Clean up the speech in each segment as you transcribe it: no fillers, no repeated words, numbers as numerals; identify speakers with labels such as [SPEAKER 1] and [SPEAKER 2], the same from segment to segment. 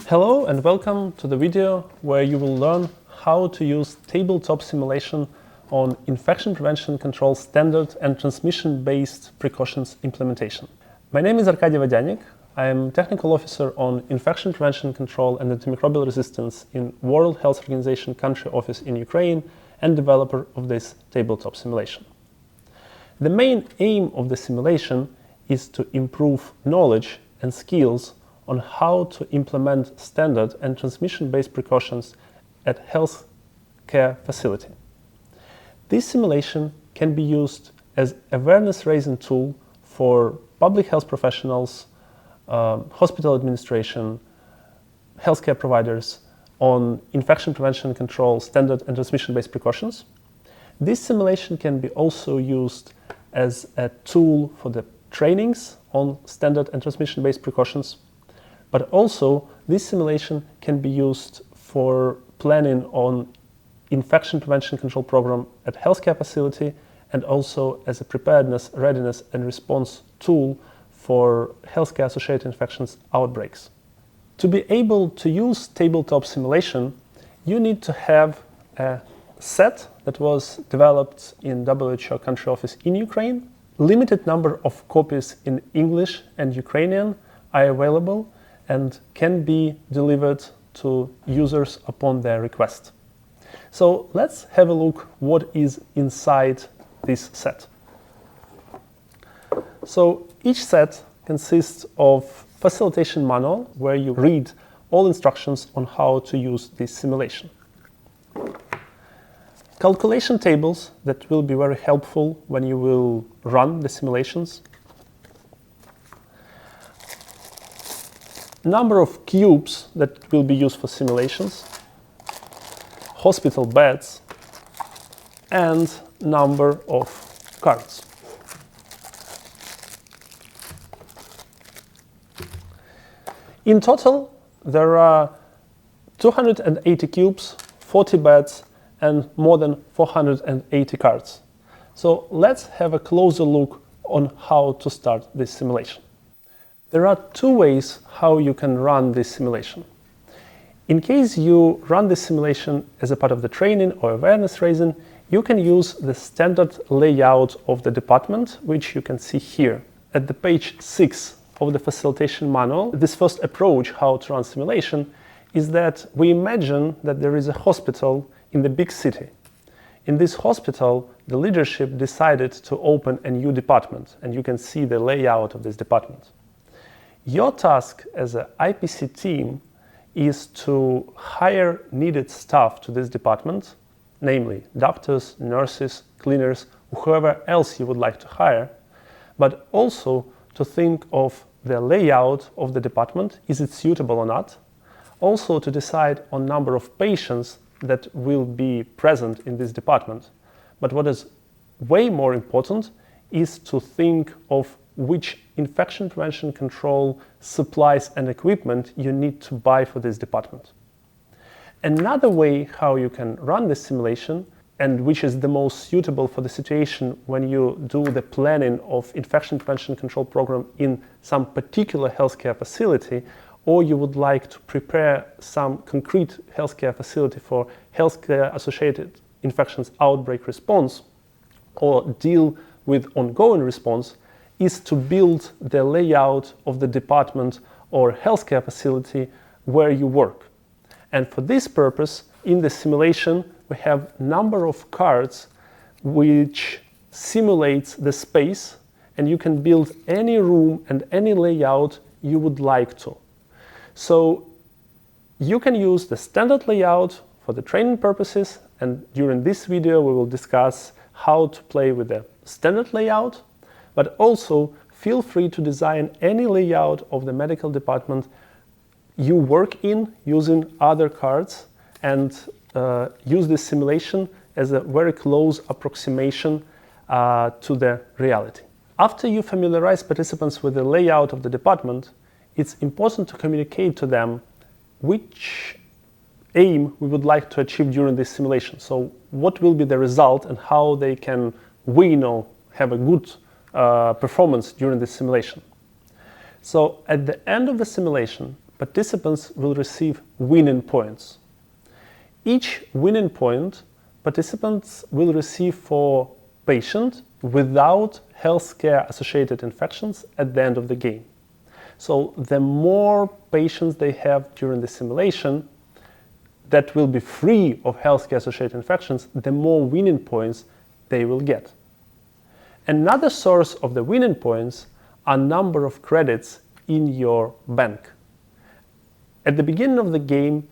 [SPEAKER 1] Hello and welcome to the video where you will learn how to use tabletop simulation on infection prevention control standard and transmission-based precautions implementation. My name is Arkady Vodyanik. I am Technical Officer on Infection Prevention Control and Antimicrobial Resistance in World Health Organization Country Office in Ukraine and developer of this tabletop simulation. The main aim of the simulation is to improve knowledge and skills on how to implement standard and transmission-based precautions at healthcare facility. This simulation can be used as awareness-raising tool for public health professionals, hospital administration, healthcare providers on infection prevention and control standard and transmission-based precautions. This simulation can be also used as a tool for the trainings on standard and transmission-based precautions. But also, this simulation can be used for planning on infection prevention control program at healthcare facility and also as a preparedness, readiness and response tool for healthcare associated infections outbreaks. To be able to use tabletop simulation, you need to have a set that was developed in WHO country office in Ukraine. Limited number of copies in English and Ukrainian are available and can be delivered to users upon their request. So let's have a look what is inside this set. So each set consists of facilitation manual where you read all instructions on how to use this simulation. Calculation tables that will be very helpful when you will run the simulations. Number of cubes that will be used for simulations, hospital beds, and number of cards. In total, there are 280 cubes, 40 beds, and more than 480 cards. So let's have a closer look on how to start this simulation. There are two ways how you can run this simulation. In case you run this simulation as a part of the training or awareness raising, you can use the standard layout of the department, which you can see here. At the page 6 of the facilitation manual, this first approach how to run simulation is that we imagine that there is a hospital in the big city. In this hospital, the leadership decided to open a new department, and you can see the layout of this department. Your task as an IPC team is to hire needed staff to this department, namely doctors, nurses, cleaners, whoever else you would like to hire, but also to think of the layout of the department, is it suitable or not, also to decide on number of patients that will be present in this department. But what is way more important is to think of which infection prevention control supplies and equipment you need to buy for this department. Another way how you can run this simulation, and which is the most suitable for the situation when you do the planning of infection prevention control program in some particular healthcare facility, or you would like to prepare some concrete healthcare facility for healthcare associated infections outbreak response, or deal with ongoing response, is to build the layout of the department or healthcare facility where you work. And for this purpose, in the simulation, we have number of cards which simulates the space, and you can build any room and any layout you would like to. So you can use the standard layout for the training purposes, and during this video we will discuss how to play with the standard layout, but also feel free to design any layout of the medical department you work in using other cards and use this simulation as a very close approximation to the reality. After you familiarize participants with the layout of the department, it's important to communicate to them which aim we would like to achieve during this simulation. So what will be the result and how they can win or have a good performance during this simulation. So at the end of the simulation, participants will receive winning points. Each winning point participants will receive for patient without healthcare associated infections at the end of the game. So the more patients they have during the simulation that will be free of healthcare associated infections, the more winning points they will get. Another source of the winning points are number of credits in your bank. At the beginning of the game,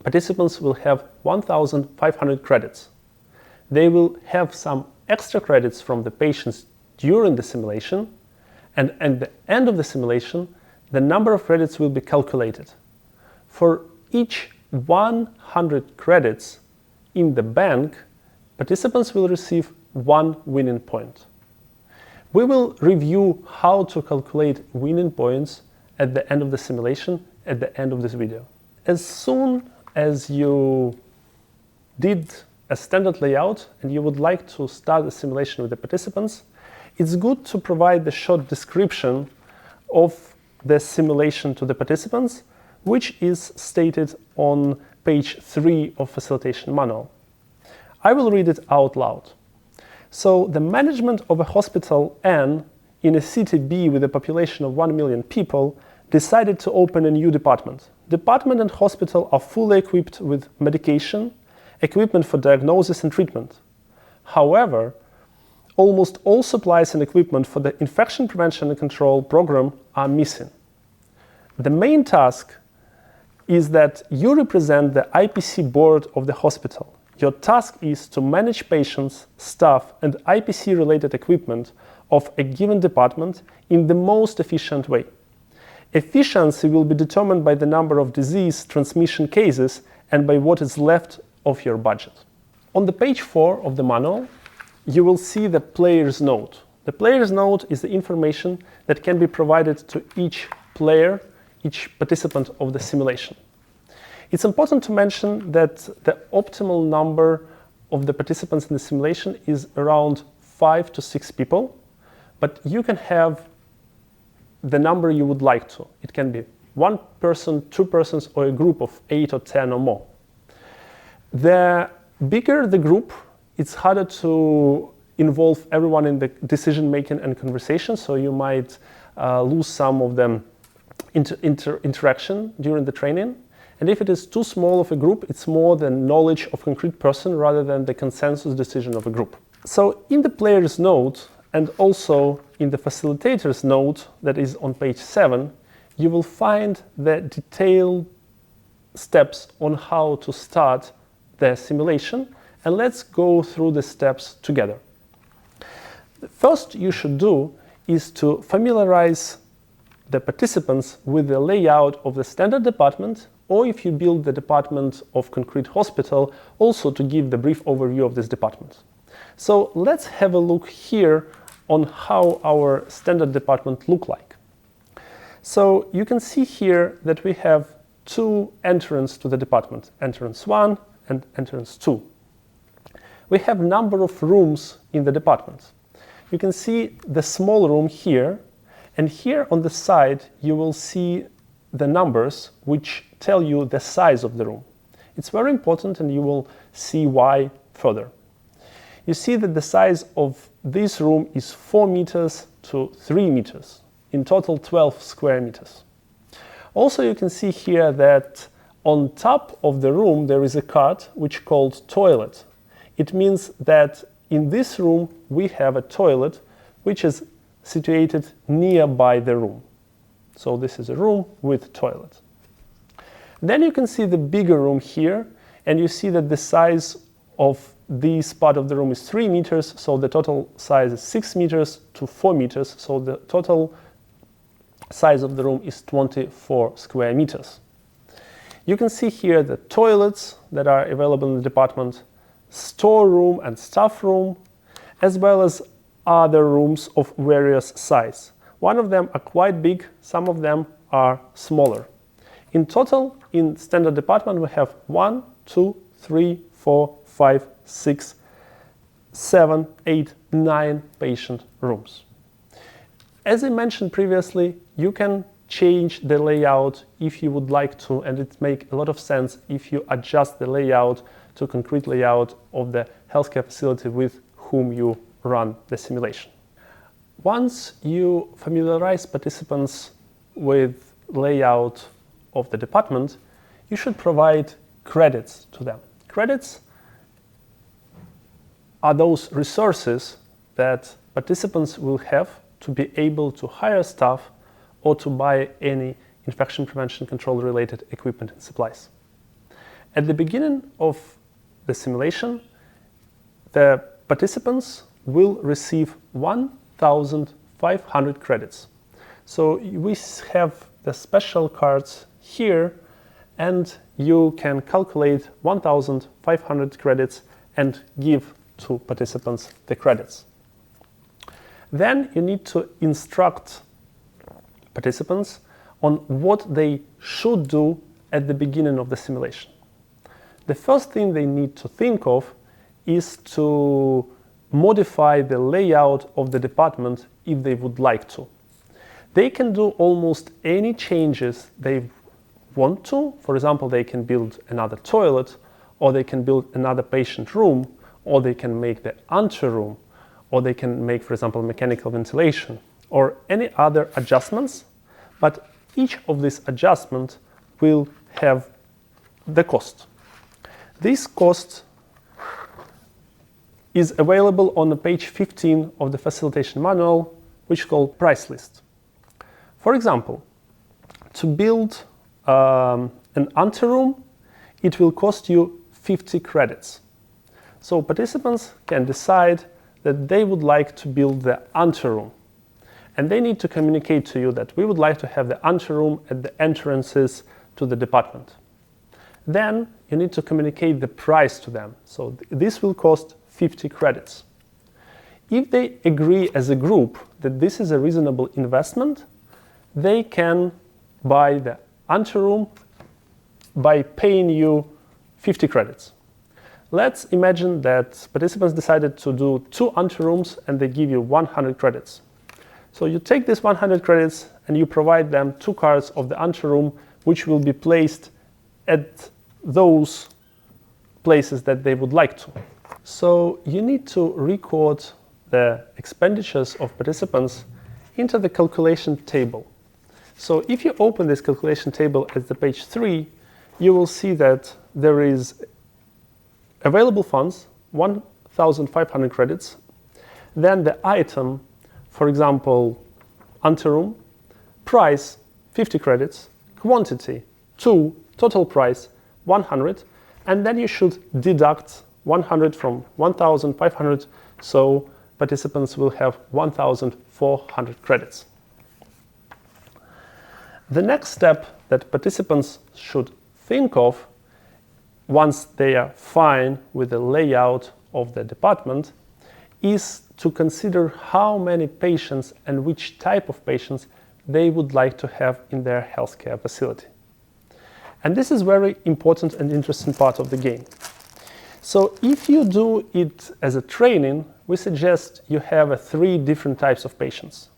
[SPEAKER 1] participants will have 1,500 credits. They will have some extra credits from the patients during the simulation, and at the end of the simulation, the number of credits will be calculated. For each 100 credits in the bank, participants will receive 1 winning point. We will review how to calculate winning points at the end of the simulation at the end of this video. As soon as you did a standard layout and you would like to start the simulation with the participants, it's good to provide the short description of the simulation to the participants, which is stated on page 3 of facilitation manual. I will read it out loud. So the management of a hospital N in a city B with a population of 1 million people decided to open a new department. Department and hospital are fully equipped with medication, equipment for diagnosis and treatment. However, almost all supplies and equipment for the infection prevention and control program are missing. The main task is that you represent the IPC board of the hospital. Your task is to manage patients, staff, and IPC-related equipment of a given department in the most efficient way. Efficiency will be determined by the number of disease transmission cases and by what is left of your budget. On the page 4 of the manual, you will see the player's note. The player's note is the information that can be provided to each player, each participant of the simulation. It's important to mention that the optimal number of the participants in the simulation is around 5 to 6 people, but you can have the number you would like to. It can be 1 person, 2 persons, or a group of 8 or 10 or more. The bigger the group, it's harder to involve everyone in the decision making and conversation, so you might lose some of the interaction during the training. And if it is too small of a group, it's more the knowledge of a concrete person rather than the consensus decision of a group. So in the player's note and also in the facilitator's note that is on page 7, you will find the detailed steps on how to start the simulation, and let's go through the steps together. The first you should do is to familiarize the participants with the layout of the standard department, or if you build the department of concrete hospital, also to give the brief overview of this department. So let's have a look here on how our standard department look like. So you can see here that we have 2 entrances to the department, entrance 1 and entrance 2. We have number of rooms in the department. You can see the small room here, and here on the side you will see the numbers which tell you the size of the room. It's very important, and you will see why further. You see that the size of this room is 4 meters to 3 meters, in total 12 square meters. Also, you can see here that on top of the room there is a card which called toilet. It means that in this room we have a toilet which is situated nearby the room. So this is a room with toilet. Then you can see the bigger room here, and you see that the size of this part of the room is 3 meters, so the total size is 6 meters to 4 meters, so the total size of the room is 24 square meters. You can see here the toilets that are available in the department, storeroom and staff room, as well as other rooms of various size. One of them are quite big, some of them are smaller. In total, in standard department, we have 1, 2, 3, 4, 5, 6, 7, 8, 9 patient rooms. As I mentioned previously, you can change the layout if you would like to, and it makes a lot of sense if you adjust the layout to concrete layout of the healthcare facility with whom you run the simulation. Once you familiarize participants with layout of the department, you should provide credits to them. Credits are those resources that participants will have to be able to hire staff or to buy any infection prevention control related equipment and supplies. At the beginning of the simulation, the participants will receive 1,500 credits. So we have the special cards here, and you can calculate 1,500 credits and give to participants the credits. Then you need to instruct participants on what they should do at the beginning of the simulation. The first thing they need to think of is to modify the layout of the department if they would like to. They can do almost any changes they want to. For example, they can build another toilet, or they can build another patient room, or they can make the anteroom, or they can make, for example, mechanical ventilation, or any other adjustments. But each of these adjustments will have the cost. This cost is available on page 15 of the facilitation manual, which is called price list. For example, to build an anteroom, it will cost you 50 credits. So participants can decide that they would like to build the anteroom, and they need to communicate to you that we would like to have the anteroom at the entrances to the department. Then you need to communicate the price to them. So this will cost 50 credits. If they agree as a group that this is a reasonable investment, they can buy the anteroom by paying you 50 credits. Let's imagine that participants decided to do 2 anterooms and they give you 100 credits. So you take these 100 credits and you provide them 2 cards of the anteroom, which will be placed at those places that they would like to. So you need to record the expenditures of participants into the calculation table. So if you open this calculation table at the page 3, you will see that there is available funds, 1,500 credits. Then the item, for example, anteroom, price, 50 credits, quantity, 2, total price, 100. And then you should deduct 100 from 1,500, so participants will have 1,400 credits. The next step that participants should think of once they are fine with the layout of the department is to consider how many patients and which type of patients they would like to have in their healthcare facility. And this is very important and interesting part of the game. So if you do it as a training, we suggest you have 3 different types of patients.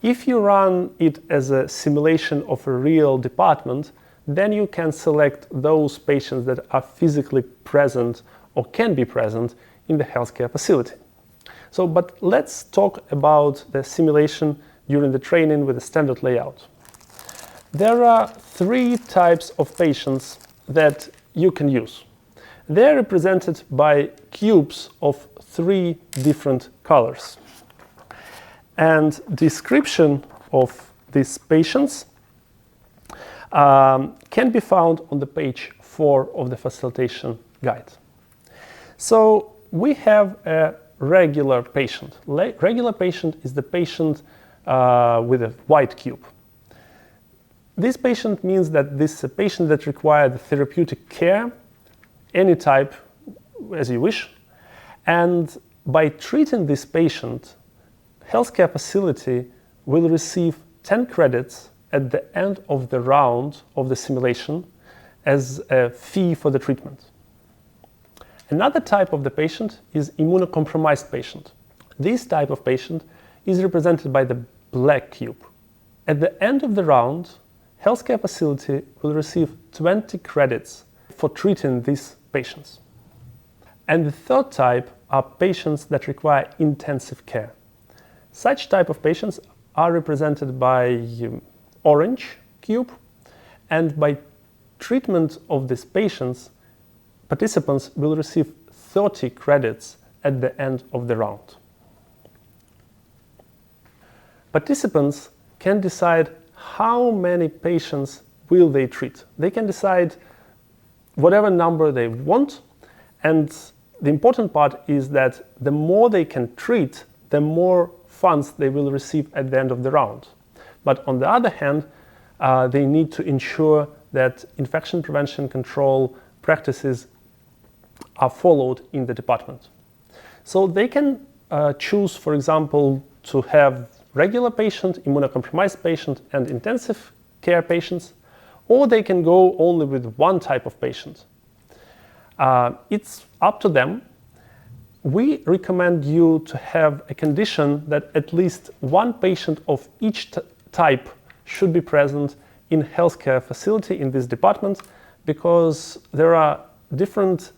[SPEAKER 1] If you run it as a simulation of a real department, then you can select those patients that are physically present or can be present in the healthcare facility. So, but let's talk about the simulation during the training with the standard layout. There are 3 types of patients that you can use. They're represented by cubes of 3 different colors. And description of these patients can be found on the page 4 of the facilitation guide. So we have a regular patient. Regular patient is the patient with a white cube. This patient means that this is a patient that requires therapeutic care, any type as you wish. And by treating this patient, healthcare facility will receive 10 credits at the end of the round of the simulation as a fee for the treatment. Another type of the patient is immunocompromised patient. This type of patient is represented by the black cube. At the end of the round, healthcare facility will receive 20 credits for treating these patients. And the third type are patients that require intensive care. Such type of patients are represented by orange cube, and by treatment of these patients, participants will receive 30 credits at the end of the round. Participants can decide how many patients will they treat. They can decide whatever number they want, and the important part is that the more they can treat, the more funds they will receive at the end of the round. But on the other hand, they need to ensure that infection prevention control practices are followed in the department. So they can choose, for example, to have regular patient, immunocompromised patient, and intensive care patients, or they can go only with one type of patient. It's up to them. We recommend you to have a condition that at least one patient of each type should be present in healthcare facility in this department, because there are different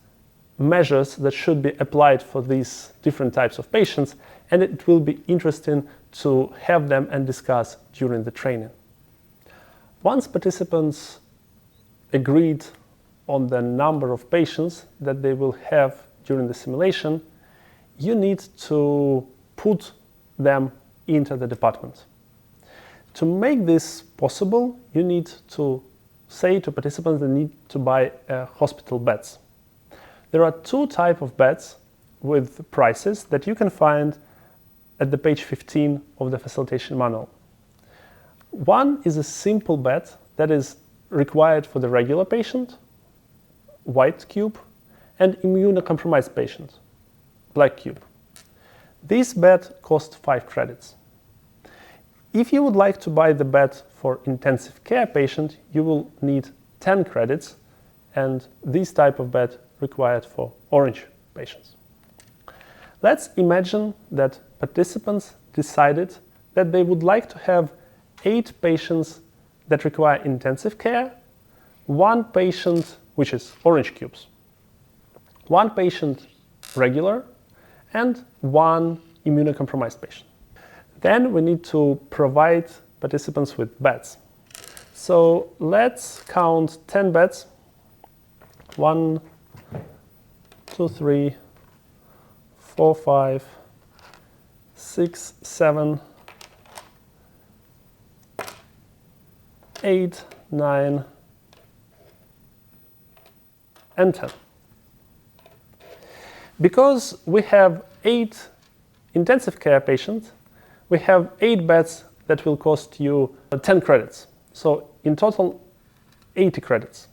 [SPEAKER 1] measures that should be applied for these different types of patients, and it will be interesting to have them and discuss during the training. Once participants agreed on the number of patients that they will have during the simulation, you need to put them into the department. To make this possible, you need to say to participants they need to buy hospital beds. There are two types of beds with prices that you can find at the page 15 of the facilitation manual. One is a simple bed that is required for the regular patient, white cube, and immunocompromised patient, black cube. This bed costs 5 credits. If you would like to buy the bed for intensive care patient, you will need 10 credits, and this type of bed required for orange patients. Let's imagine that participants decided that they would like to have 8 patients that require intensive care, 1 patient, which is orange cubes, 1 patient regular, and 1 immunocompromised patient. Then we need to provide participants with beds. So let's count 10 beds. 1, 2, 3, 4, 5, 6, 7, 8, 9, and 10. Because we have 8 intensive care patients, we have 8 beds that will cost you 10 credits. So in total, 80 credits.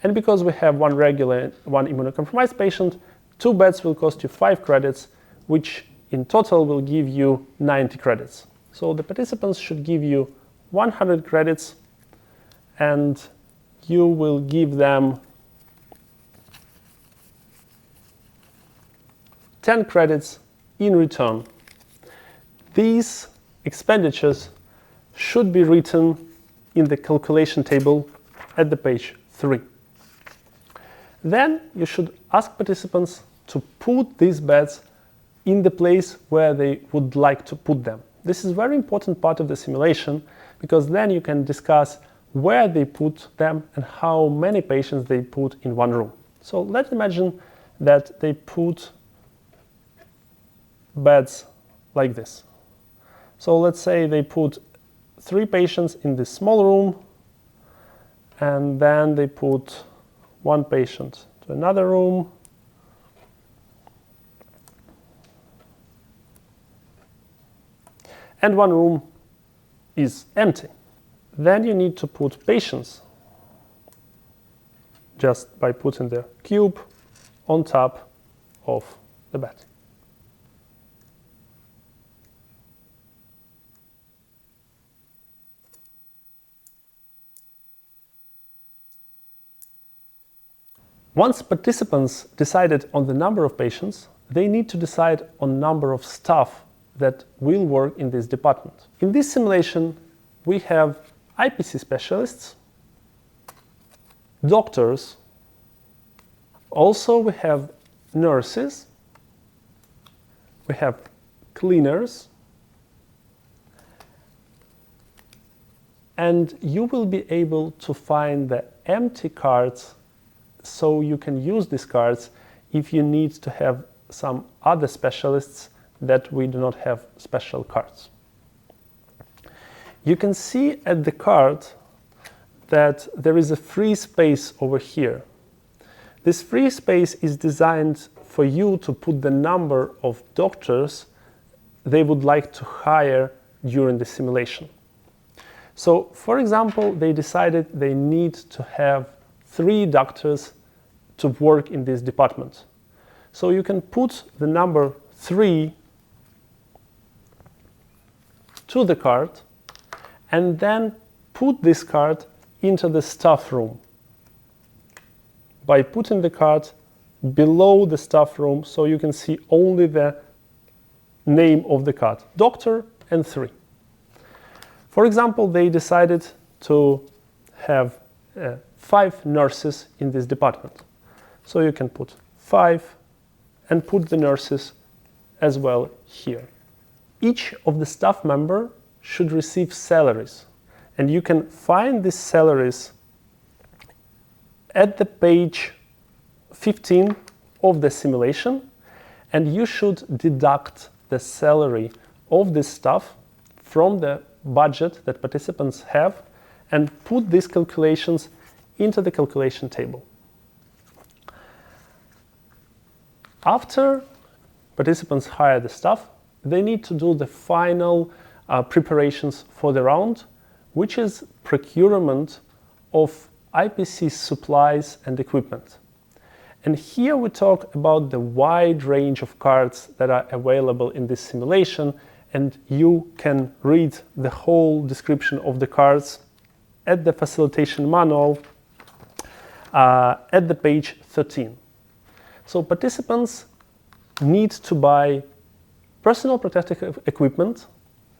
[SPEAKER 1] And because we have 1 regular, 1 immunocompromised patient, 2 beds will cost you 5 credits, which in total will give you 90 credits. So the participants should give you 100 credits, and you will give them 10 credits in return. These expenditures should be written in the calculation table at the page 3. Then you should ask participants to put these beds in the place where they would like to put them. This is a very important part of the simulation, because then you can discuss where they put them and how many patients they put in one room. So let's imagine that they put beds like this. So let's say they put 3 patients in this small room, and then they put 1 patient to another room, and 1 room is empty. Then you need to put patients just by putting the cube on top of the bed. Once participants decided on the number of patients, they need to decide on number of staff that will work in this department. In this simulation, we have IPC specialists, doctors, also we have nurses, we have cleaners, and you will be able to find the empty cards, so you can use these cards if you need to have some other specialists that we do not have special cards. You can see at the card that there is a free space over here. This free space is designed for you to put the number of doctors they would like to hire during the simulation. So, for example, they decided they need to have 3 doctors to work in this department. So you can put the number 3 to the card and then put this card into the staff room by putting the card below the staff room, so you can see only the name of the card, doctor and 3. For example, they decided to have 5 nurses in this department. So you can put 5 and put the nurses as well here. Each of the staff member should receive salaries, and you can find these salaries at the page 15 of the simulation, and you should deduct the salary of this staff from the budget that participants have and put these calculations into the calculation table. After participants hire the staff, they need to do the final preparations for the round, which is procurement of IPC supplies and equipment. And here we talk about the wide range of cards that are available in this simulation, and you can read the whole description of the cards at the facilitation manual at the page 13. So participants need to buy personal protective equipment,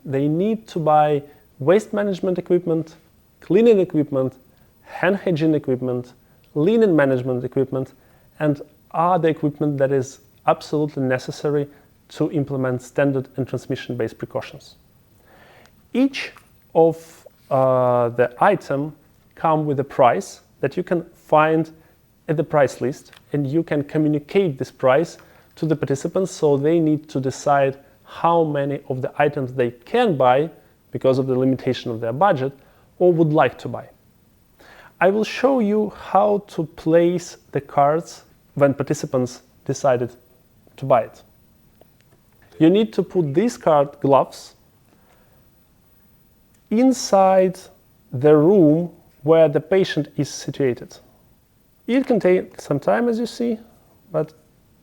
[SPEAKER 1] they need to buy waste management equipment, cleaning equipment, hand hygiene equipment, linen management equipment, and other equipment that is absolutely necessary to implement standard and transmission-based precautions. Each of the item comes with a price that you can find at the price list, and you can communicate this price to the participants, so they need to decide how many of the items they can buy because of the limitation of their budget or would like to buy. I will show you how to place the cards when participants decided to buy it. You need to put these card gloves inside the room where the patient is situated. It can take some time, as you see, but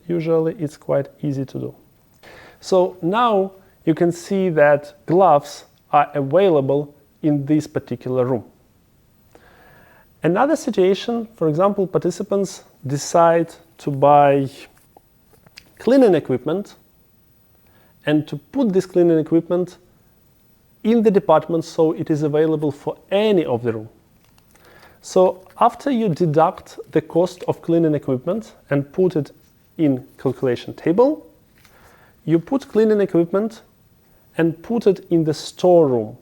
[SPEAKER 1] usually it's quite easy to do. So now you can see that gloves are available in this particular room. Another situation, for example, participants decide to buy cleaning equipment and to put this cleaning equipment in the department so it is available for any of the room. So after you deduct the cost of cleaning equipment and put it in calculation table, you put cleaning equipment and put it in the storeroom.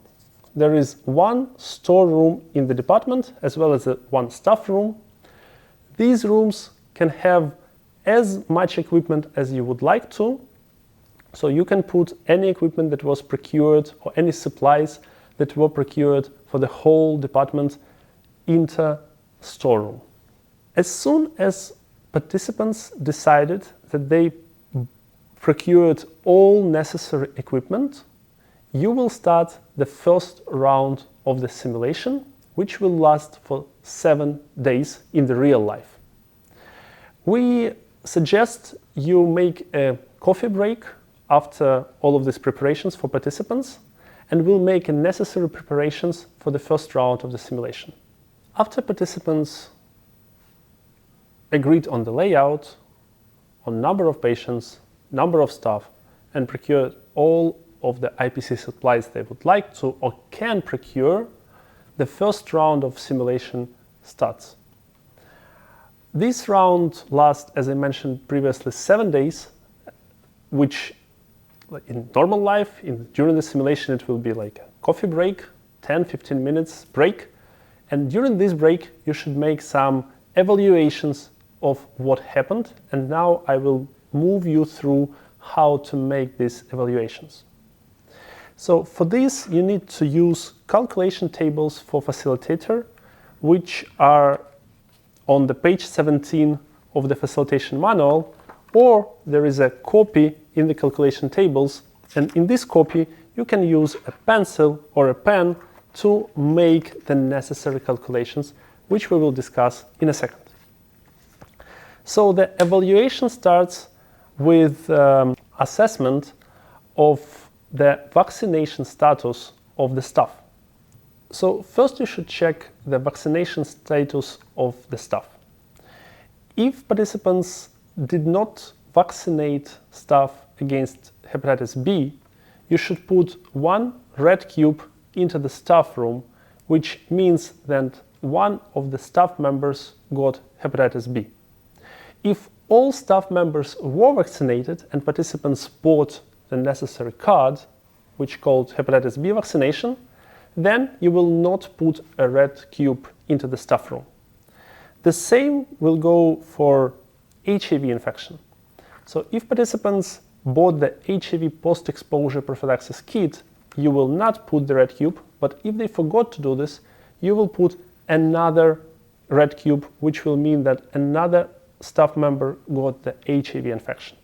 [SPEAKER 1] There is one storeroom in the department as well as one staff room. These rooms can have as much equipment as you would like to. So you can put any equipment that was procured or any supplies that were procured for the whole department into storeroom. As soon as participants decided that they procured all necessary equipment, you will start the first round of the simulation, which will last for 7 days in the real life. We suggest you make a coffee break after all of these preparations for participants, and we'll make necessary preparations for the first round of the simulation. After participants agreed on the layout, on number of patients, number of staff, and procured all of the IPC supplies they would like to or can procure, the first round of simulation starts. This round lasts, as I mentioned previously, 7 days, which in normal life, during the simulation, it will be like a coffee break, 10-15 minutes break. And during this break, you should make some evaluations of what happened. And now I will move you through how to make these evaluations. So for this, you need to use calculation tables for facilitator, which are on the page 17 of the facilitation manual, or there is a copy in the calculation tables. And in this copy, you can use a pencil or a pen to make the necessary calculations, which we will discuss in a second. So the evaluation starts with assessment of the vaccination status of the staff. So first you should check the vaccination status of the staff. If participants did not vaccinate staff against hepatitis B, you should put 1 red cube into the staff room, which means that one of the staff members got hepatitis B. If all staff members were vaccinated and participants bought the necessary card, which called hepatitis B vaccination, then you will not put a red cube into the staff room. The same will go for HIV infection. So if participants bought the HIV post-exposure prophylaxis kit, you will not put the red cube, but if they forgot to do this, you will put another red cube, which will mean that another staff member got the HIV infection.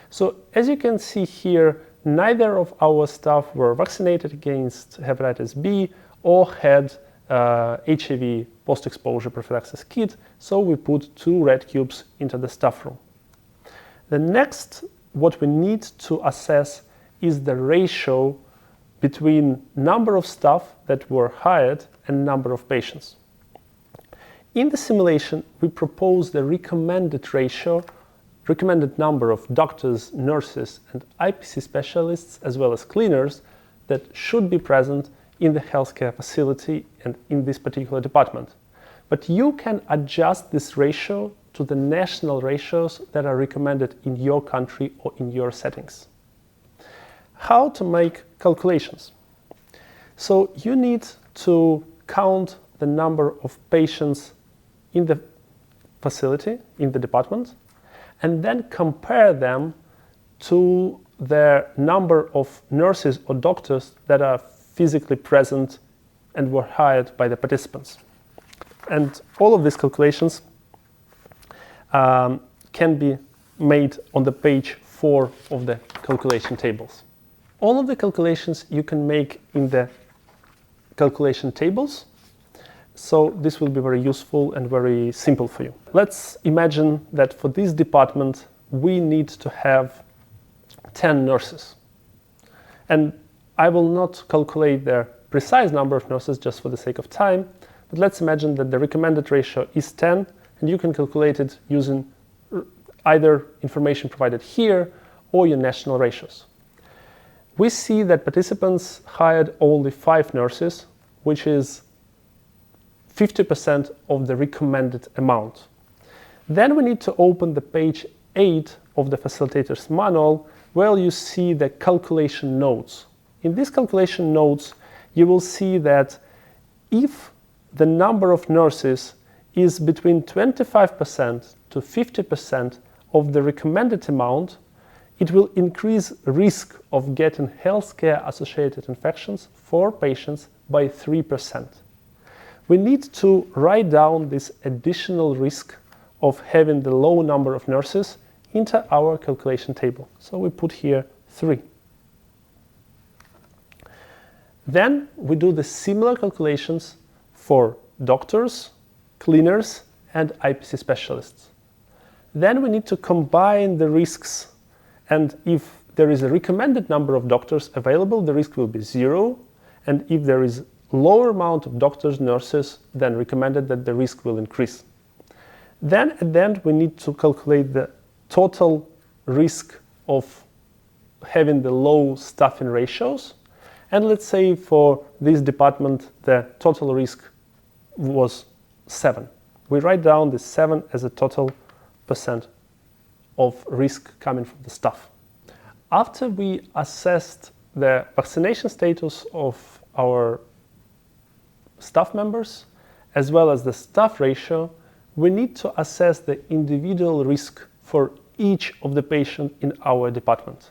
[SPEAKER 1] So as you can see here, neither of our staff were vaccinated against hepatitis B or had HIV post-exposure prophylaxis kit, so we put 2 red cubes into the staff room. The next, what we need to assess is the ratio between number of staff that were hired and number of patients. In the simulation, we propose the recommended ratio, recommended number of doctors, nurses, and IPC specialists, as well as cleaners, that should be present in the healthcare facility and in this particular department. But you can adjust this ratio to the national ratios that are recommended in your country or in your settings. How to make calculations? So you need to count the number of patients in the facility, in the department, and then compare them to the number of nurses or doctors that are physically present and were hired by the participants. And all of these calculations can be made on the page 4 of the calculation tables. All of the calculations you can make in the calculation tables, so this will be very useful and very simple for you. Let's imagine that for this department we need to have 10 nurses. And I will not calculate the precise number of nurses just for the sake of time, but let's imagine that the recommended ratio is 10, and you can calculate it using either information provided here or your national ratios. We see that participants hired only 5 nurses, which is 50% of the recommended amount. Then we need to open the page 8 of the facilitator's manual, where you see the calculation notes. In these calculation notes, you will see that if the number of nurses is between 25% to 50% of the recommended amount, it will increase risk of getting healthcare-associated infections for patients by 3%. We need to write down this additional risk of having the low number of nurses into our calculation table. So we put here 3. Then we do the similar calculations for doctors, cleaners, and IPC specialists. Then we need to combine the risks, and if there is a recommended number of doctors available, the risk will be 0, and if there is lower amount of doctors, nurses, then recommended, that the risk will increase. Then at the end we need to calculate the total risk of having the low staffing ratios. And let's say for this department, the total risk was 7. We write down the 7 as a total percent of risk coming from the staff. After we assessed the vaccination status of our staff members, as well as the staff ratio, we need to assess the individual risk for each of the patients in our department.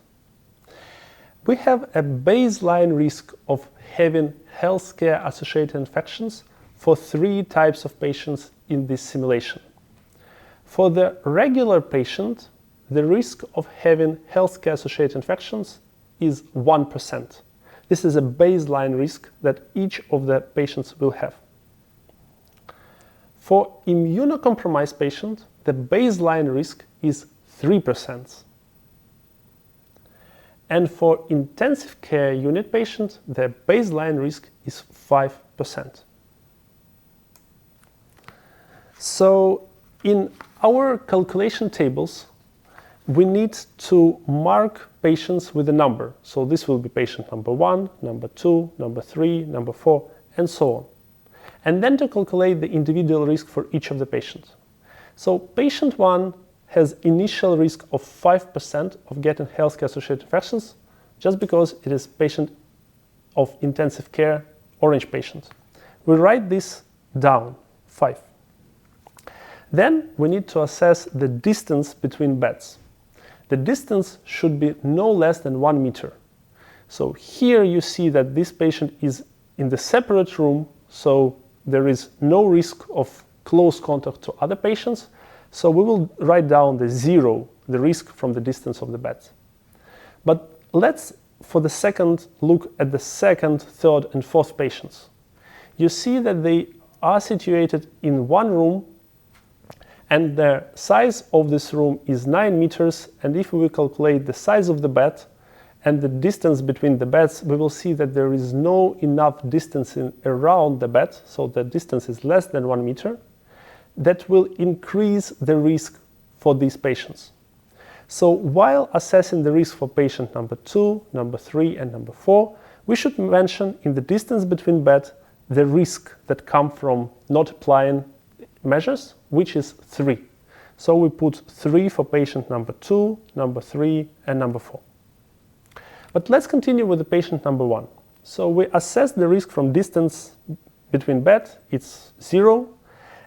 [SPEAKER 1] We have a baseline risk of having healthcare associated infections for 3 types of patients in this simulation. For the regular patient, the risk of having healthcare associated infections is 1%. This is a baseline risk that each of the patients will have. For immunocompromised patients, the baseline risk is 3%. And for intensive care unit patients, the baseline risk is 5%. So in our calculation tables, we need to mark patients with a number. So this will be patient number 1, number 2, number 3, number 4, and so on. And then to calculate the individual risk for each of the patients. So patient 1 has initial risk of 5% of getting healthcare-associated infections, just because it is patient of intensive care, orange patient. We write this down, 5. Then we need to assess the distance between beds. The distance should be no less than 1 meter. So here you see that this patient is in the separate room, so there is no risk of close contact to other patients. So we will write down the 0, the risk from the distance of the beds. But let's, for the second, look at the second, third, and fourth patients. You see that they are situated in one room, and the size of this room is 9 meters. And if we will calculate the size of the bed and the distance between the beds, we will see that there is no enough distance around the bed, so the distance is less than 1 meter. That will increase the risk for these patients. So while assessing the risk for patient number 2, number 3, and number 4, we should mention in the distance between beds the risk that comes from not applying measures, which is 3. So we put 3 for patient number 2, number 3, and number 4. But let's continue with the patient number 1. So we assess the risk from distance between beds, it's 0.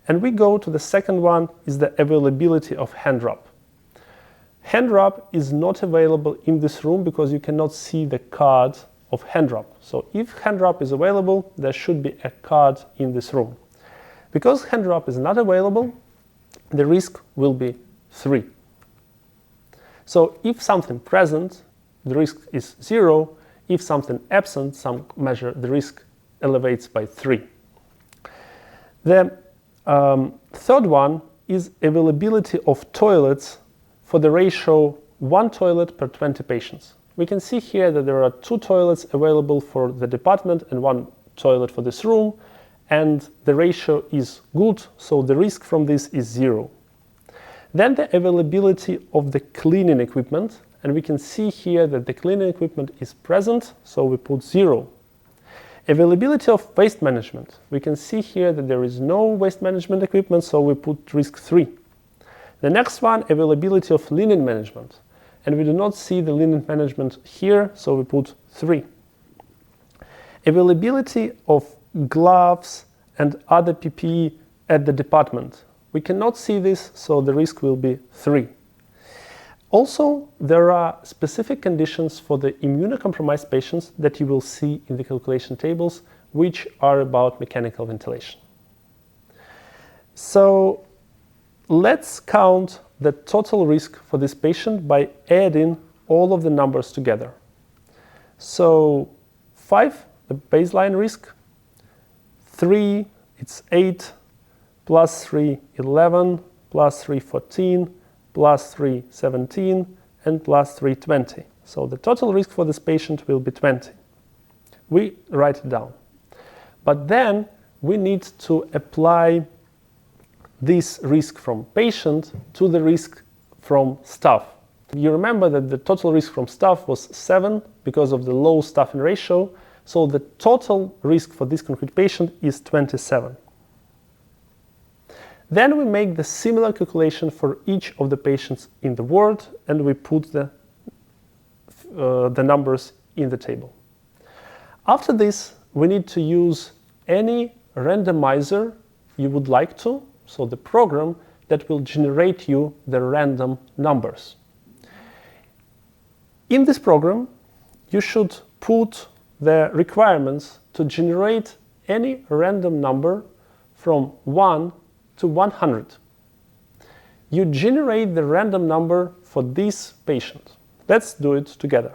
[SPEAKER 1] And we go to the second one, is the availability of hand rub. Hand rub is not available in this room because you cannot see the card of hand rub. So if hand rub is available, there should be a card in this room. Because hand rub is not available, the risk will be 3. So if something present, the risk is 0. If something absent, some measure, the risk elevates by 3. The third one is availability of toilets for the ratio 1 toilet per 20 patients. We can see here that there are 2 toilets available for the department and 1 toilet for this room, and the ratio is good, so the risk from this is 0. Then the availability of the cleaning equipment, and we can see here that the cleaning equipment is present, so we put 0. Availability of waste management. We can see here that there is no waste management equipment, so we put risk 3. The next one, availability of linen management. And we do not see the linen management here, so we put 3. Availability of gloves and other PPE at the department. We cannot see this, so the risk will be 3. Also, there are specific conditions for the immunocompromised patients that you will see in the calculation tables, which are about mechanical ventilation. So let's count the total risk for this patient by adding all of the numbers together. So 5, the baseline risk, 3, it's 8, plus 3, 11, plus 3, 14, plus 3, 17, and plus 3, 20. So the total risk for this patient will be 20. We write it down. But then we need to apply this risk from patient to the risk from staff. You remember that the total risk from staff was 7 because of the low staffing ratio, so the total risk for this concrete patient is 27. Then we make the similar calculation for each of the patients in the ward, and we put the numbers in the table. After this, we need to use any randomizer you would like to, so the program that will generate you the random numbers. In this program, you should put the requirements to generate any random number from 1 to 100. You generate the random number for this patient. Let's do it together.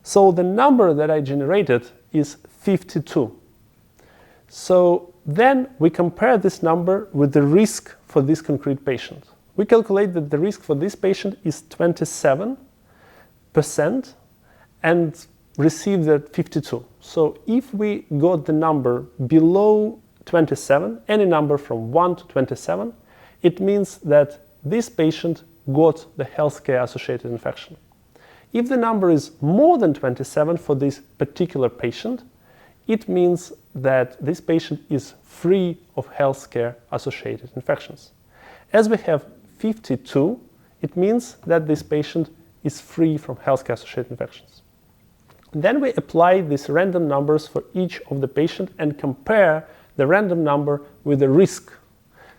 [SPEAKER 1] So the number that I generated is 52. So then we compare this number with the risk for this concrete patient. We calculate that the risk for this patient is 27% and receive that 52. So if we got the number below 27, any number from 1 to 27, it means that this patient got the healthcare associated infection. If the number is more than 27 for this particular patient, it means that this patient is free of healthcare associated infections. As we have 52, it means that this patient is free from healthcare associated infections. Then we apply these random numbers for each of the patient and compare the random number with the risk.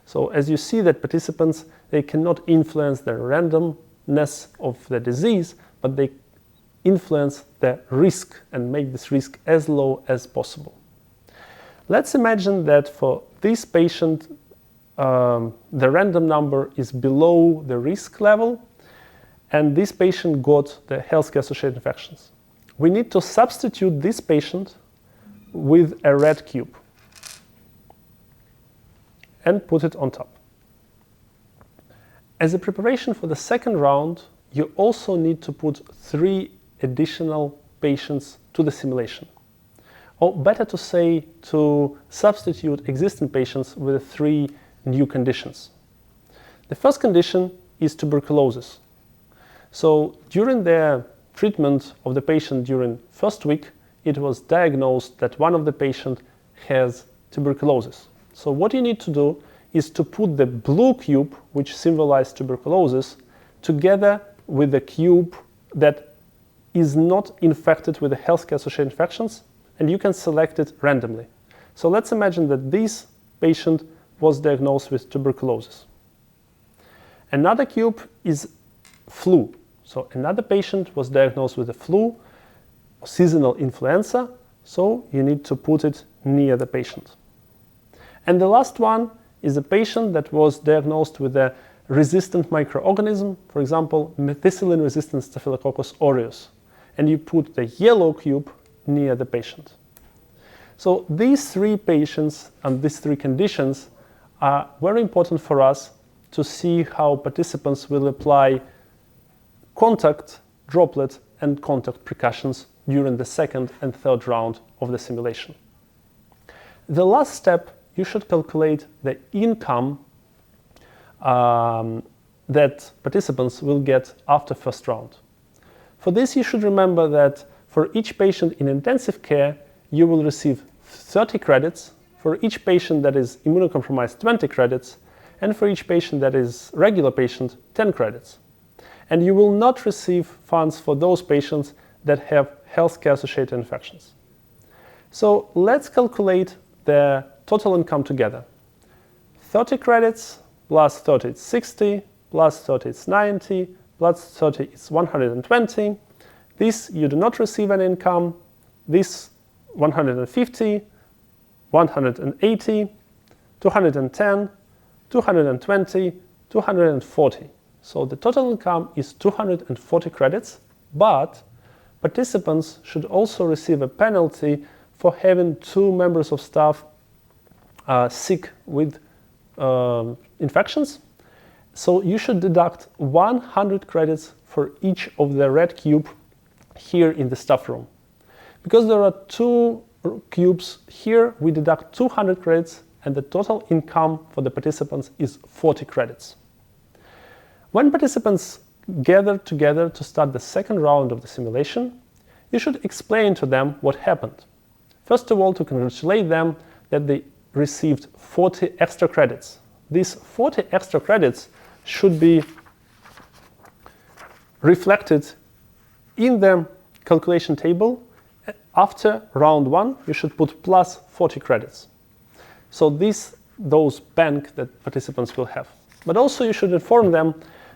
[SPEAKER 1] So as you see that participants, they cannot influence the randomness of the disease, but they influence the risk and make this risk as low as possible. Let's imagine that for this patient, the random number is below the risk level, and this patient got the healthcare associated infections. We need to substitute this patient with a red cube and put it on top. As a preparation for the second round, you also need to put 3 additional patients to the simulation. Or better to say, to substitute existing patients with 3 new conditions. The first condition is tuberculosis. So during the treatment of the patient during first week, it was diagnosed that one of the patients has tuberculosis. So what you need to do is to put the blue cube, which symbolizes tuberculosis, together with the cube that is not infected with the healthcare-associated infections, and you can select it randomly. So let's imagine that this patient was diagnosed with tuberculosis. Another cube is flu. So another patient was diagnosed with the flu, seasonal influenza, so you need to put it near the patient. And the last one is a patient that was diagnosed with a resistant microorganism, for example, methicillin-resistant Staphylococcus aureus, and you put the yellow cube near the patient. So these 3 patients and these 3 conditions are very important for us to see how participants will apply contact, droplet, and contact precautions during the second and third round of the simulation. The last step, you should calculate the income that participants will get after first round. For this, you should remember that for each patient in intensive care, you will receive 30 credits, for each patient that is immunocompromised 20 credits, and for each patient that is regular patient 10 credits. And you will not receive funds for those patients that have healthcare-associated infections. So let's calculate the total income together. 30 credits plus 30 is 60, plus 30 is 90, plus 30 is 120. This you do not receive an income. This 150, 180, 210, 220, 240. So the total income is 240 credits, but participants should also receive a penalty for having 2 members of staff sick with infections. So you should deduct 100 credits for each of the red cube here in the staff room. Because there are 2 cubes here, we deduct 200 credits, and the total income for the participants is 40 credits. When participants gather together to start the second round of the simulation, you should explain to them what happened. First of all, to congratulate them that they received 40 extra credits. These 40 extra credits should be reflected in the calculation table. After round 1, you should put plus 40 credits. So those bank that participants will have. But also you should inform them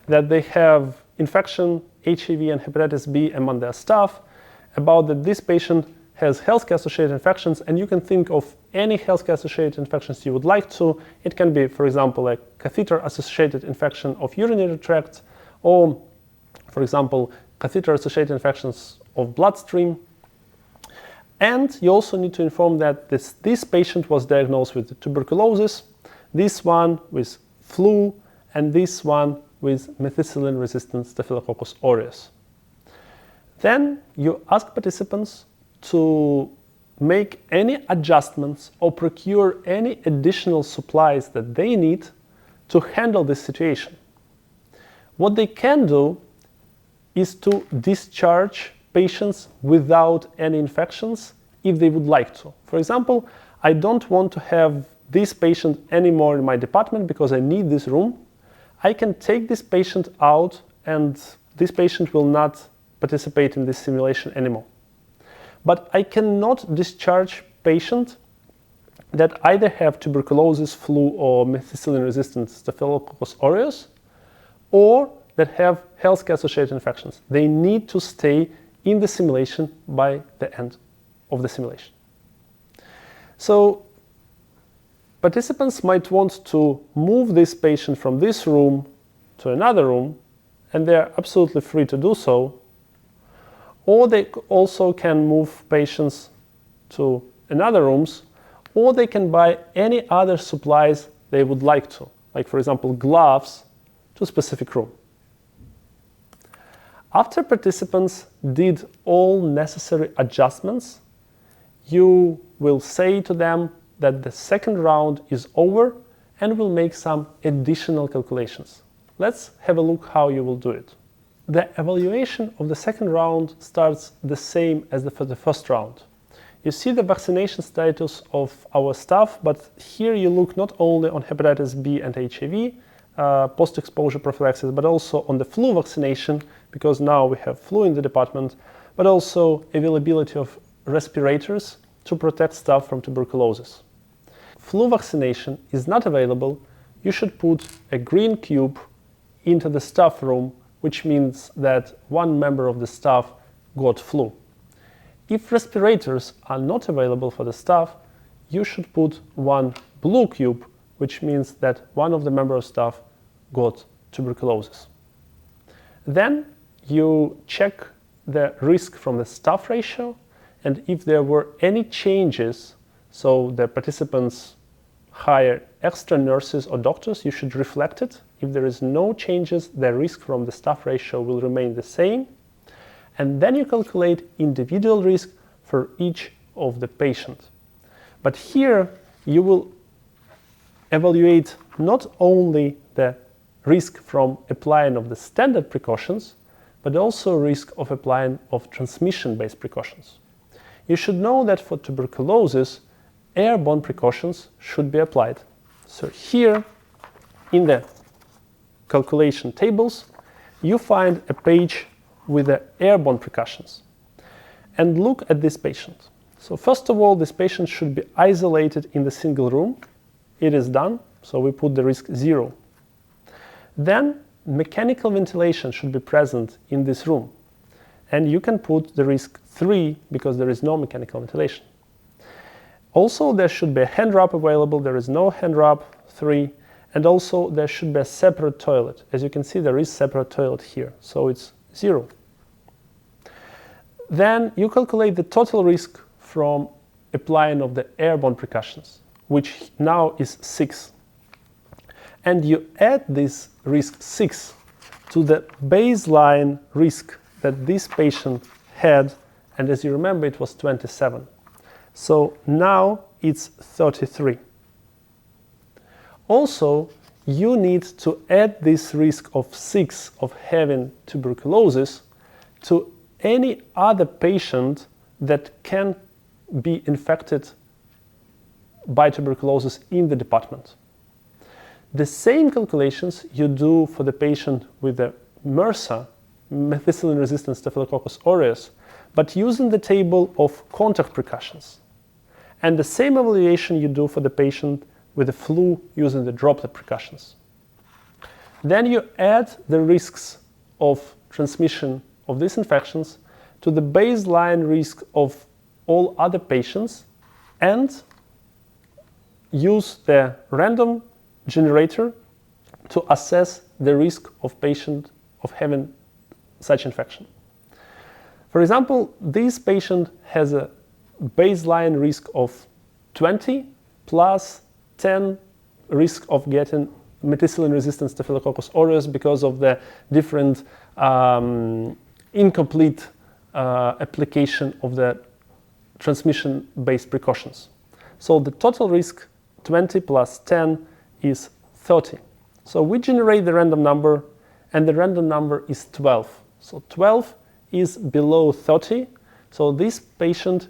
[SPEAKER 1] that they have infection, HIV and hepatitis B among their staff, about that this patient has healthcare-associated infections, and you can think of any healthcare-associated infections you would like to. It can be, for example, a catheter-associated infection of urinary tract, or, for example, catheter-associated infections of bloodstream. And you also need to inform that this patient was diagnosed with tuberculosis, this one with flu, and this one with methicillin-resistant Staphylococcus aureus. Then you ask participants to make any adjustments or procure any additional supplies that they need to handle this situation. What they can do is to discharge patients without any infections if they would like to. For example, I don't want to have this patient anymore in my department because I need this room. I can take this patient out and this patient will not participate in this simulation anymore. But I cannot discharge patients that either have tuberculosis, flu, or methicillin-resistant Staphylococcus aureus, or that have healthcare-associated infections. They need to stay in the simulation by the end of the simulation. So participants might want to move this patient from this room to another room, and they're absolutely free to do so. Or they also can move patients to another rooms, or they can buy any other supplies they would like to, like, for example, gloves to a specific room. After participants did all necessary adjustments, you will say to them that the second round is over and will make some additional calculations. Let's have a look how you will do it. The evaluation of the second round starts the same as for the first round. You see the vaccination status of our staff, but here you look not only on hepatitis B and HIV, post-exposure prophylaxis, but also on the flu vaccination, because now we have flu in the department, but also availability of respirators to protect staff from tuberculosis. Flu vaccination is not available. You should put a green cube into the staff room, which means that one member of the staff got flu. If respirators are not available for the staff, you should put one blue cube, which means that one of the members of staff got tuberculosis. Then you check the risk from the staff ratio, and if there were any changes, so the participants hire extra nurses or doctors, you should reflect it. If there is no changes, the risk from the staff ratio will remain the same. And then you calculate individual risk for each of the patients. But here you will evaluate not only the risk from applying of the standard precautions, but also risk of applying of transmission-based precautions. You should know that for tuberculosis, airborne precautions should be applied. So here in the calculation tables, you find a page with the airborne precautions. And look at this patient. So first of all, this patient should be isolated in the single room. It is done, so we put the risk 0. Then mechanical ventilation should be present in this room. And you can put the risk 3 because there is no mechanical ventilation. Also, there should be a hand rub available. There is no hand rub, 3. And also, there should be a separate toilet. As you can see, there is separate toilet here, so it's 0. Then you calculate the total risk from applying of the airborne precautions, which now is 6. And you add this risk 6 to the baseline risk that this patient had, and as you remember, it was 27. So now it's 33. Also, you need to add this risk of 6 of having tuberculosis to any other patient that can be infected by tuberculosis in the department. The same calculations you do for the patient with the MRSA, methicillin-resistant Staphylococcus aureus, but using the table of contact precautions. And the same evaluation you do for the patient with the flu using the droplet precautions. Then you add the risks of transmission of these infections to the baseline risk of all other patients and use the random generator to assess the risk of patient of having such infection. For example, this patient has a baseline risk of 20 plus 10 risk of getting methicillin-resistant Staphylococcus aureus because of the different incomplete application of the transmission-based precautions. So the total risk 20 plus 10 is 30. So we generate the random number, and the random number is 12. So 12 is below 30. So this patient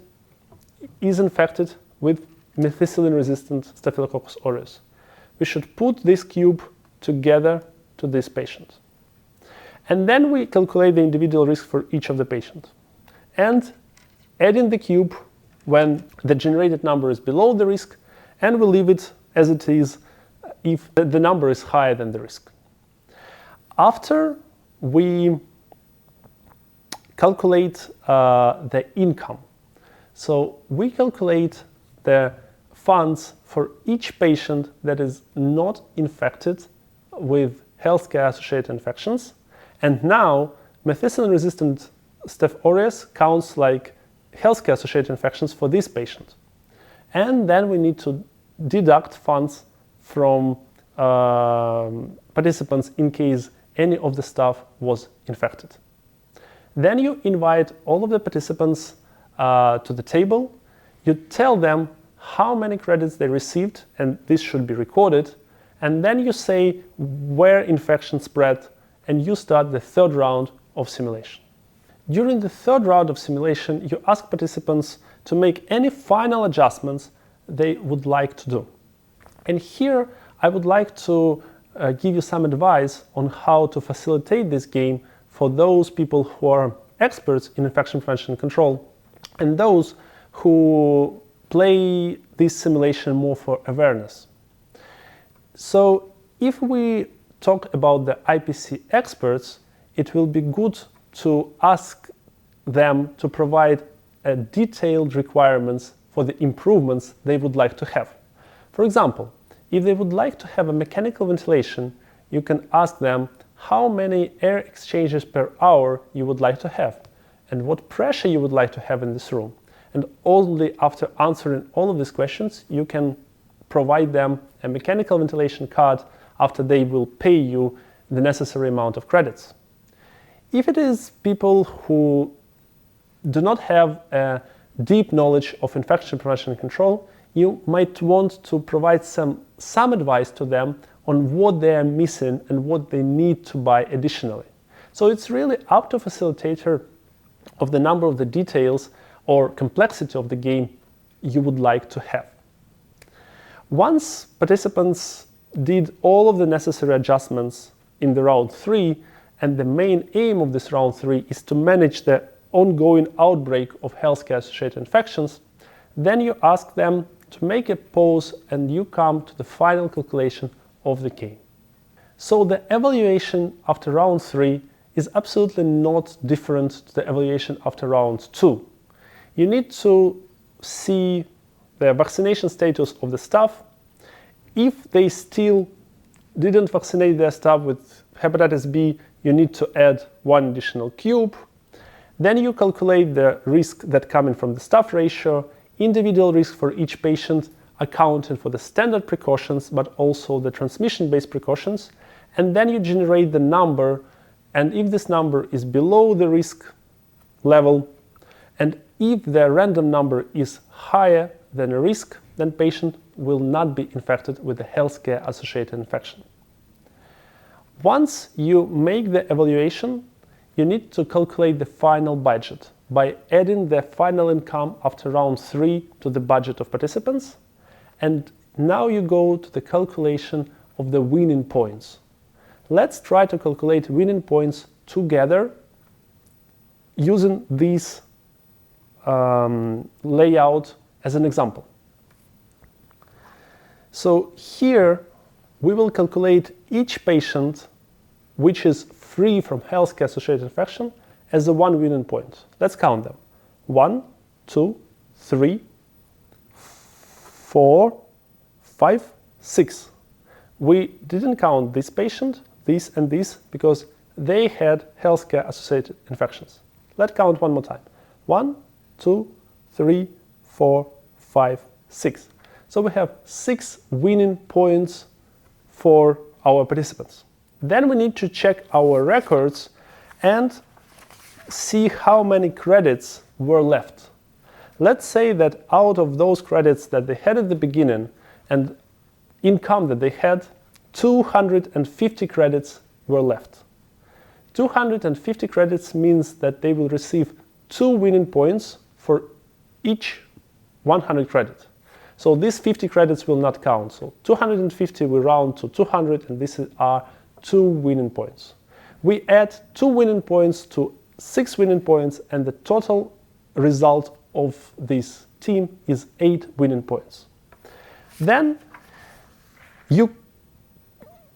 [SPEAKER 1] is infected with methicillin-resistant Staphylococcus aureus. We should put this cube together to this patient. And then we calculate the individual risk for each of the patients. And adding the cube when the generated number is below the risk, and we leave it as it is if the number is higher than the risk. After we calculate the income, so we calculate the funds for each patient that is not infected with healthcare-associated infections, and now methicillin-resistant Staph aureus counts like healthcare-associated infections for this patient. And then we need to deduct funds from participants in case any of the staff was infected. Then you invite all of the participants to the table. You tell them how many credits they received, and this should be recorded. And then you say where infection spread, and you start the third round of simulation. During the third round of simulation, you ask participants to make any final adjustments they would like to do. And here I would like to give you some advice on how to facilitate this game for those people who are experts in infection prevention and control, and those who play this simulation more for awareness. So if we talk about the IPC experts, it will be good to ask them to provide detailed requirements for the improvements they would like to have. For example, if they would like to have a mechanical ventilation, you can ask them how many air exchanges per hour you would like to have and what pressure you would like to have in this room. And only after answering all of these questions, you can provide them a mechanical ventilation card after they will pay you the necessary amount of credits. If it is people who do not have a deep knowledge of infection prevention and control, you might want to provide some advice to them on what they are missing and what they need to buy additionally. So it's really up to facilitator of the number of the details or complexity of the game you would like to have. Once participants did all of the necessary adjustments in the round 3, and the main aim of this round 3 is to manage the ongoing outbreak of healthcare-associated infections, then you ask them to make a pause and you come to the final calculation of the game. So the evaluation after round 3 is absolutely not different to the evaluation after round 2. You need to see the vaccination status of the staff. If they still didn't vaccinate their staff with hepatitis B, you need to add 1 additional cube. Then you calculate the risk that coming from the staff ratio, individual risk for each patient, accounting for the standard precautions, but also the transmission-based precautions. And then you generate the number, and if this number is below the risk level, and if the random number is higher than a risk, then patient will not be infected with a healthcare-associated infection. Once you make the evaluation, you need to calculate the final budget by adding the final income after round 3 to the budget of participants. And now you go to the calculation of the winning points. Let's try to calculate winning points together using this layout as an example. So here we will calculate each patient which is free from healthcare-associated infection as a 1 winning point. Let's count them. 1, 2, 3, 4, 5, 6. We didn't count this patient, this and this, because they had healthcare-associated infections. Let's count one more time. 1, 2, 3, 4, 5, 6. So we have 6 winning points for our participants. Then we need to check our records and see how many credits were left. Let's say that out of those credits that they had at the beginning and income that they had, 250 credits were left. 250 credits means that they will receive 2 winning points for each 100 credit. So these 50 credits will not count. So 250 we round to 200, and these are 2 winning points. We add 2 winning points to 6 winning points, and the total result of this team is 8 winning points. Then you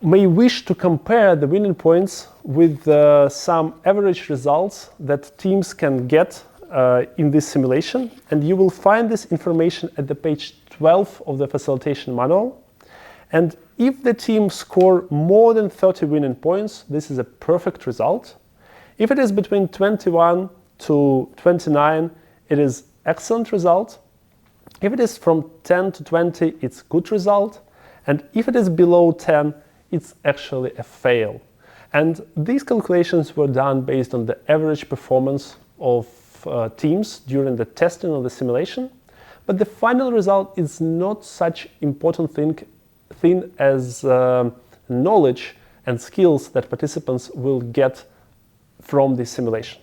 [SPEAKER 1] may wish to compare the winning points with some average results that teams can get in this simulation, and you will find this information at the page 12 of the facilitation manual. And if the team score more than 30 winning points, this is a perfect result. If it is between 21 to 29, it is excellent result. If it is from 10 to 20, it's good result. And if it is below 10, it's actually a fail. And these calculations were done based on the average performance of teams during the testing of the simulation. But the final result is not such important thing as knowledge and skills that participants will get from this simulation.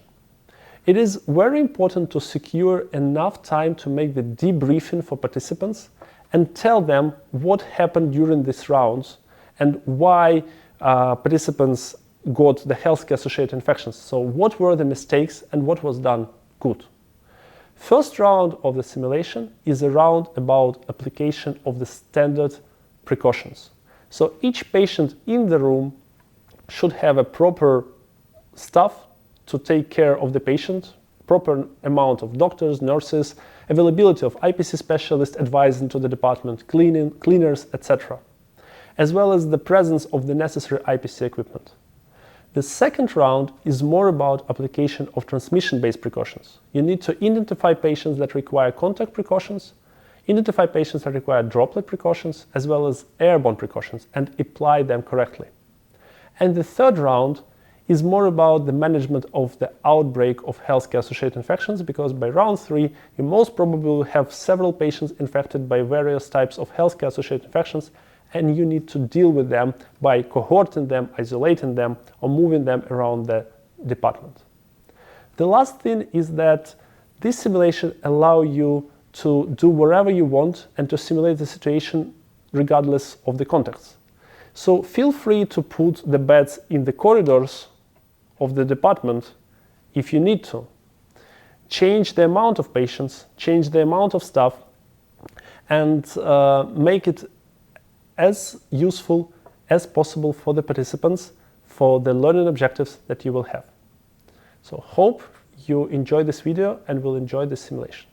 [SPEAKER 1] It is very important to secure enough time to make the debriefing for participants and tell them what happened during these rounds and why participants got the healthcare-associated infections. So what were the mistakes and what was done good. First round of the simulation is a round about application of the standard precautions. So each patient in the room should have a proper staff to take care of the patient, proper amount of doctors, nurses, availability of IPC specialists advising to the department, cleaners, etc., as well as the presence of the necessary IPC equipment. The second round is more about application of transmission-based precautions. You need to identify patients that require contact precautions, identify patients that require droplet precautions, as well as airborne precautions, and apply them correctly. And the third round is more about the management of the outbreak of healthcare-associated infections, because by round 3, you most probably will have several patients infected by various types of healthcare-associated infections, and you need to deal with them by cohorting them, isolating them, or moving them around the department. The last thing is that this simulation allows you to do whatever you want and to simulate the situation regardless of the context. So feel free to put the beds in the corridors of the department if you need to. Change the amount of patients, change the amount of staff, and make it as useful as possible for the participants for the learning objectives that you will have. So hope you enjoy this video and will enjoy this simulation.